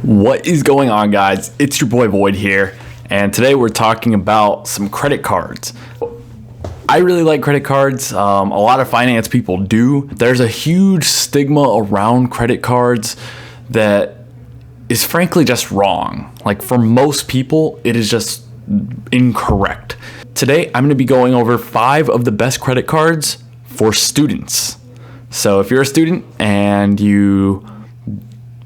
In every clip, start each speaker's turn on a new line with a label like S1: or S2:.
S1: What is going on, guys? It's your boy Void here, and today we're talking about some credit cards. I really like credit cards. A lot of finance people do. There's a huge stigma around credit cards that is frankly just wrong. Like, for most people, it is just incorrect. Today, I'm going to be going over 5 of the best credit cards for students. So if you're a student and you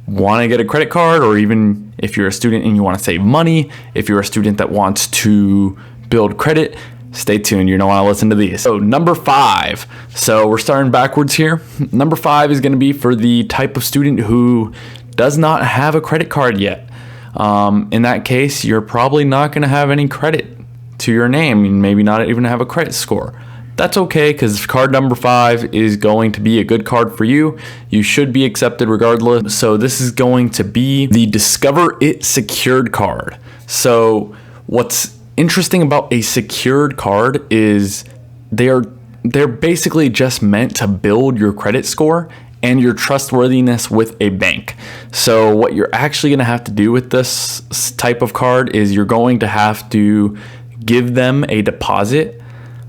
S1: want to get a credit card, or even if you're a student and you want to save money, if you're a student that wants to build credit, stay tuned. You're going to want to listen to these. So number 5. So we're starting backwards here. Number 5 is going to be for the type of student who does not have a credit card yet. In that case, you're probably not going to have any credit to your name, and maybe not even have a credit score. That's okay, because card number 5 is going to be a good card for you. You should be accepted regardless. So this is going to be the Discover It secured card. So what's interesting about a secured card is they're basically just meant to build your credit score and your trustworthiness with a bank. So what you're actually going to have to do with this type of card is you're going to have to give them a deposit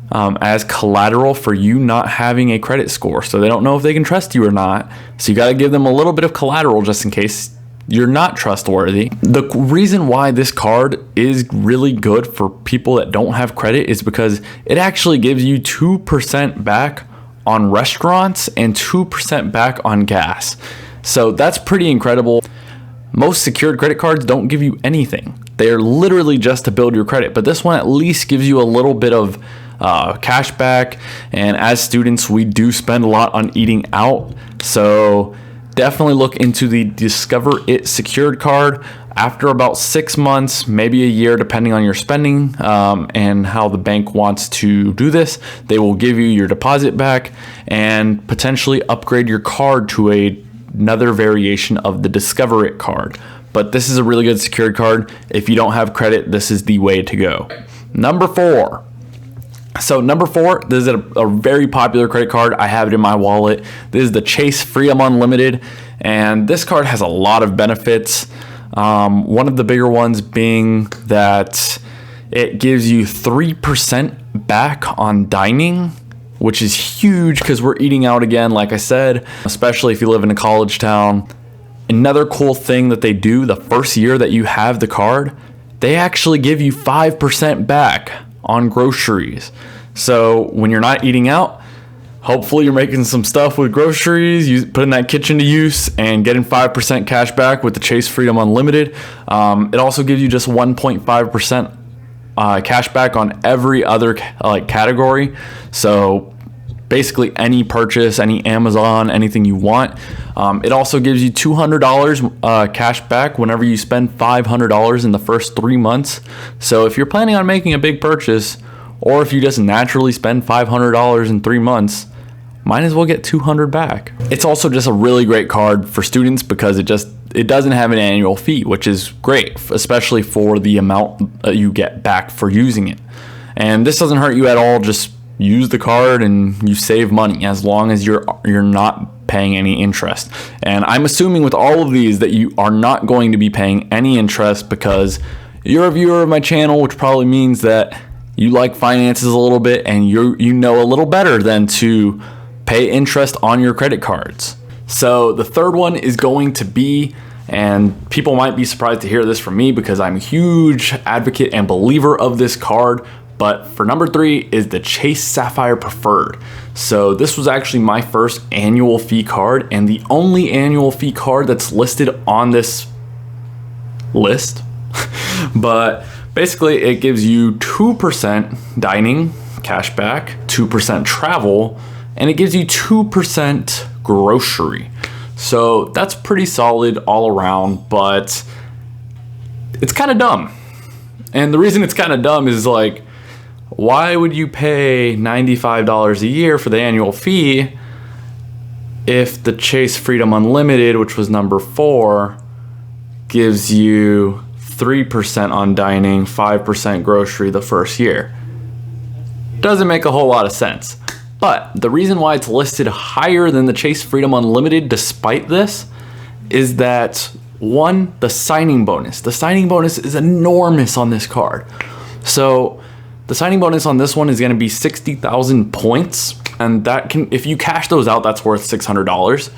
S1: as collateral for you not having a credit score. So they don't know if they can trust you or not. So you got to give them a little bit of collateral just in case you're not trustworthy. The reason why this card is really good for people that don't have credit is because it actually gives you 2% back on restaurants and 2% back on gas. So that's pretty incredible. Most secured credit cards don't give you anything. They're literally just to build your credit, but this one at least gives you a little bit of cash back. And as students, we do spend a lot on eating out, so definitely look into the Discover It secured card. After about 6 months, maybe a year, depending on your spending and how the bank wants to do this, they will give you your deposit back and potentially upgrade your card to another variation of the Discover It card. But this is a really good secured card. If you don't have credit, this is the way to go. Number 4. So number 4, this is a very popular credit card. I have it in my wallet. This is the Chase Freedom Unlimited, and this card has a lot of benefits. One of the bigger ones being that it gives you 3% back on dining, which is huge because we're eating out again, like I said, especially if you live in a college town. Another cool thing that they do the first year that you have the card, they actually give you 5% back on groceries. So when you're not eating out, hopefully you're making some stuff with groceries, putting that kitchen to use and getting 5% cash back with the Chase Freedom Unlimited. It also gives you just 1.5% cash back on every other category. So basically any purchase, any Amazon, anything you want. It also gives you $200 cash back whenever you spend $500 in the first 3 months. So if you're planning on making a big purchase, or if you just naturally spend $500 in 3 months, might as well get $200 back. It's also just a really great card for students because it doesn't have an annual fee, which is great, especially for the amount that you get back for using it. And this doesn't hurt you at all. Just use the card and you save money as long as you're not paying any interest. And I'm assuming with all of these that you are not going to be paying any interest because you're a viewer of my channel, which probably means that you like finances a little bit and you know a little better than to pay interest on your credit cards. So the third one is going to be, and people might be surprised to hear this from me because I'm a huge advocate and believer of this card, but for number 3 is the Chase Sapphire Preferred. So this was actually my first annual fee card and the only annual fee card that's listed on this list. But basically it gives you 2% dining cash back, 2% travel, and it gives you 2% grocery. So that's pretty solid all around, but it's kind of dumb. And the reason it's kind of dumb is why would you pay $95 a year for the annual fee if the Chase Freedom Unlimited, which was number 4, gives you 3% on dining, 5% grocery the first year? Doesn't make a whole lot of sense. But the reason why it's listed higher than the Chase Freedom Unlimited despite this is that One, the signing bonus. The signing bonus is enormous on this card. So the signing bonus on this one is going to be 60,000 points, and that can, if you cash those out, that's worth $600.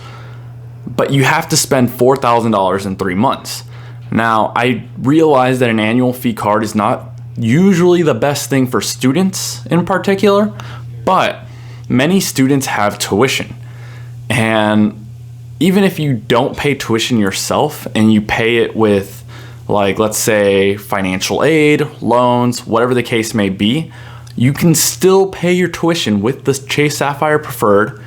S1: But you have to spend $4,000 in 3 months. Now, I realize that an annual fee card is not usually the best thing for students in particular, but many students have tuition. And even if you don't pay tuition yourself and you pay it with, like, let's say financial aid, loans, whatever the case may be, you can still pay your tuition with the Chase Sapphire Preferred,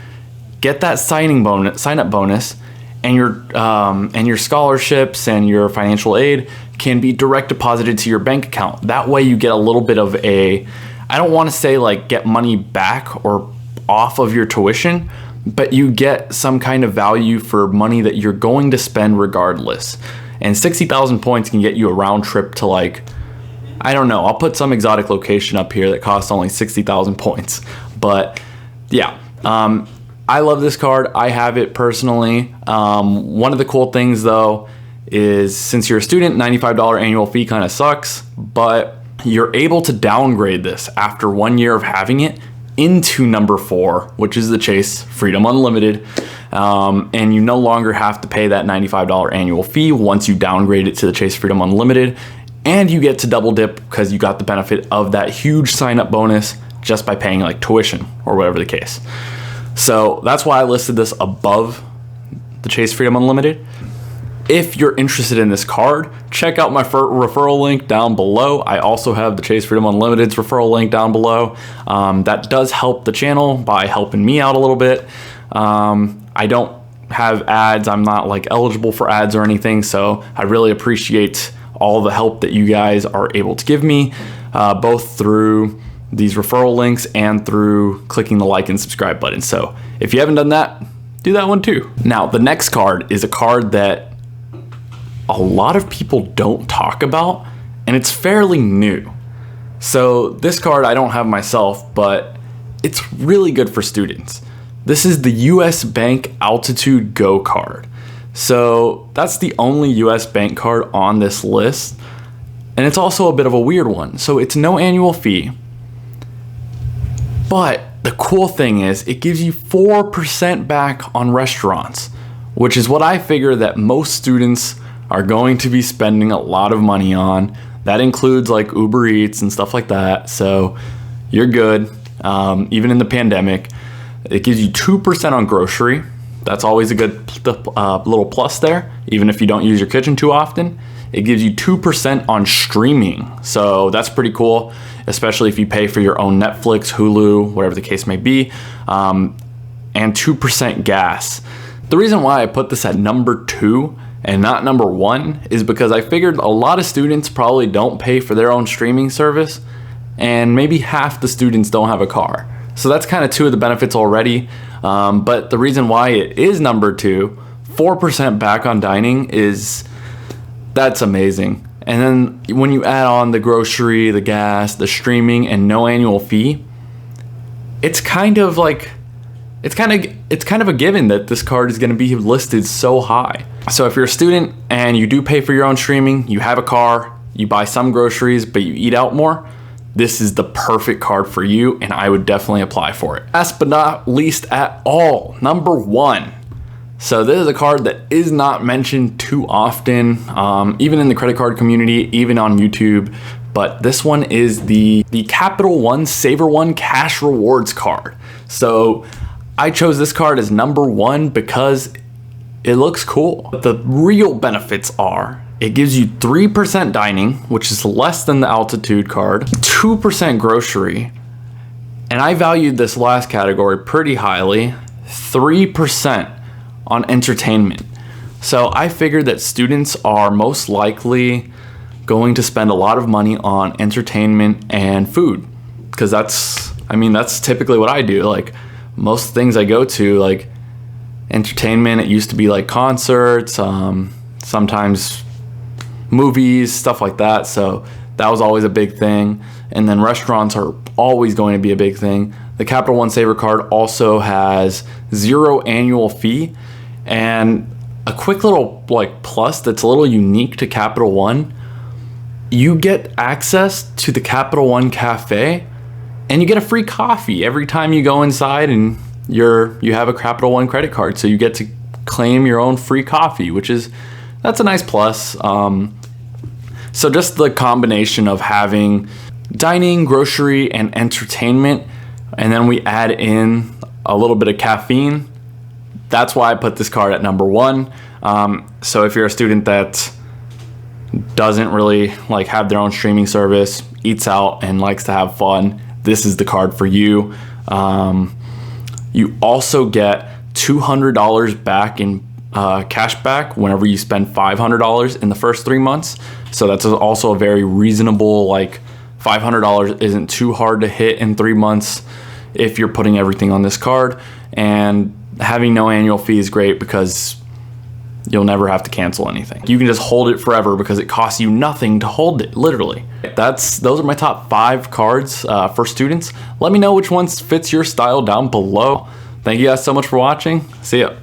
S1: get that sign-up bonus, and your scholarships and your financial aid can be direct deposited to your bank account. That way you get a little bit of a, I don't want to say like get money back or off of your tuition, but you get some kind of value for money that you're going to spend regardless. And 60,000 points can get you a round trip to, like, I don't know, I'll put some exotic location up here that costs only 60,000 points. But yeah, I love this card. I have it personally. One of the cool things though is, since you're a student, $95 annual fee kind of sucks, but you're able to downgrade this after 1 year of having it into number 4, which is the Chase Freedom Unlimited. And you no longer have to pay that $95 annual fee once you downgrade it to the Chase Freedom Unlimited. And you get to double dip because you got the benefit of that huge sign up bonus just by paying like tuition or whatever the case. So that's why I listed this above the Chase Freedom Unlimited. If you're interested in this card, check out my referral link down below. I also have the Chase Freedom Unlimited's referral link down below. That does help the channel by helping me out a little bit. I don't have ads. I'm not like eligible for ads or anything, so I really appreciate all the help that you guys are able to give me, both through these referral links and through clicking the like and subscribe button. So if you haven't done that, do that one too. Now, the next card is a card that a lot of people don't talk about, and it's fairly new. So this card I don't have myself, but it's really good for students. This is the US Bank Altitude Go card. So that's the only US Bank card on this list, and it's also a bit of a weird one. So it's no annual fee, but the cool thing is it gives you 4% back on restaurants, which is what I figure that most students are going to be spending a lot of money on. That includes like Uber Eats and stuff like that. So you're good. Even in the pandemic, it gives you 2% on grocery. That's always a good little plus there, even if you don't use your kitchen too often. It gives you 2% on streaming. So that's pretty cool, especially if you pay for your own Netflix, Hulu, whatever the case may be, and 2% gas. The reason why I put this at number 2 and not number 1 is because I figured a lot of students probably don't pay for their own streaming service, and maybe half the students don't have a car. So that's kind of 2 of the benefits already. But the reason why it is number 2, 4% back on dining, that's amazing. And then when you add on the grocery, the gas, the streaming, and no annual fee, it's kind of a given that this card is going to be listed so high. So if you're a student and you do pay for your own streaming, you have a car, you buy some groceries, but you eat out more, this is the perfect card for you, and I would definitely apply for it. Last but not least at all, number 1. So this is a card that is not mentioned too often, even in the credit card community, even on YouTube. But this one is the Capital One Saver One Cash Rewards card. So I chose this card as number 1 because it looks cool. But the real benefits are, it gives you 3% dining, which is less than the Altitude card, 2% grocery, and I valued this last category pretty highly, 3% on entertainment. So I figured that students are most likely going to spend a lot of money on entertainment and food, because that's typically what I do. Like most things I go to, like entertainment, it used to be like concerts, sometimes movies, stuff like that. So that was always a big thing. And then restaurants are always going to be a big thing. The Capital One Saver card also has 0 annual fee. And a quick little like plus that's a little unique to Capital One, you get access to the Capital One Cafe and you get a free coffee every time you go inside and you have a Capital One credit card. So you get to claim your own free coffee, that's a nice plus. So just the combination of having dining, grocery, and entertainment, and then we add in a little bit of caffeine. That's why I put this card at number one. So if you're a student that doesn't really like have their own streaming service, eats out, and likes to have fun, this is the card for you. You also get $200 back in cash back whenever you spend $500 in the first 3 months. So that's also a very reasonable, like $500 isn't too hard to hit in 3 months if you're putting everything on this card. And having no annual fee is great because you'll never have to cancel anything. You can just hold it forever because it costs you nothing to hold it, literally. Those are my top 5 cards for students. Let me know which ones fits your style down below. Thank you guys so much for watching. See ya.